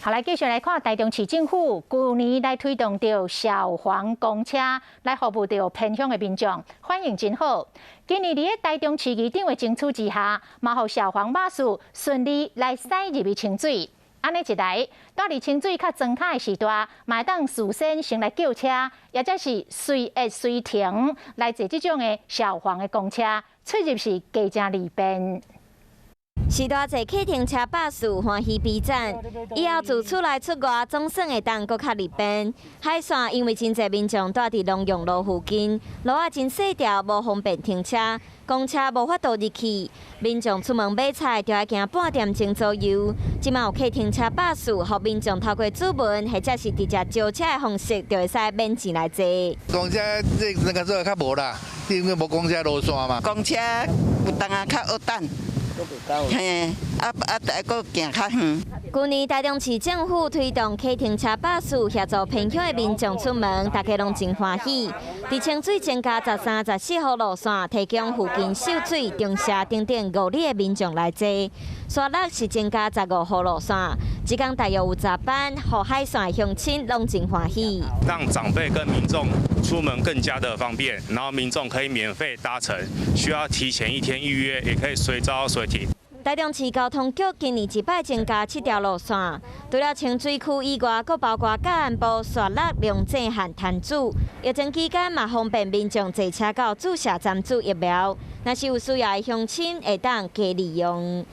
好，来继续来看台中市政府去年来推动着消防公车来服务着偏乡的民众，反应真好。今年伫个台中市议长的争取之下，嘛互消防马士顺利来驶入去清水。安尼一来，住伫清水较庄卡的时段，嘛会当事先先来叫车，或者是随会随停来坐这种的消防的公车，出入是加正利便。 许多坐客停车巴士欢喜比赞，以后自厝内出外总算会当搁较利便。海线因为真侪民众住伫农用路附近，路啊真细条，无方便停车，公车无法度入去。民众出门买菜就要行半点钟左右。即马有客停车巴士，互民众透过主文或者是直接招车的方式，就会使免钱来坐。公车那个时候较无啦，因为无公车路线嘛。公车有当啊较恶等。 嘿，再搁行较远。去年台中市政府推动客停车巴士协助偏乡的民众出门，大家拢真欢喜。伫清水增加13、14号路线，提供附近秀水、中社等等5里的民众来坐。沙鹿是增加15号路线，一天大约有10班，互海线的乡亲拢真欢喜。让长辈跟民众出门更加的方便，然后民众可以免费搭乘，需要提前1天预约，也可以随招随停。 台中市交通局今年一摆增加7条路线，除了清水区以外，佫包括甲安部、沙鹿、龙井和潭子。疫情期间嘛，方便民众坐车到注射站注疫苗，若是有需要的乡亲，会当加利用。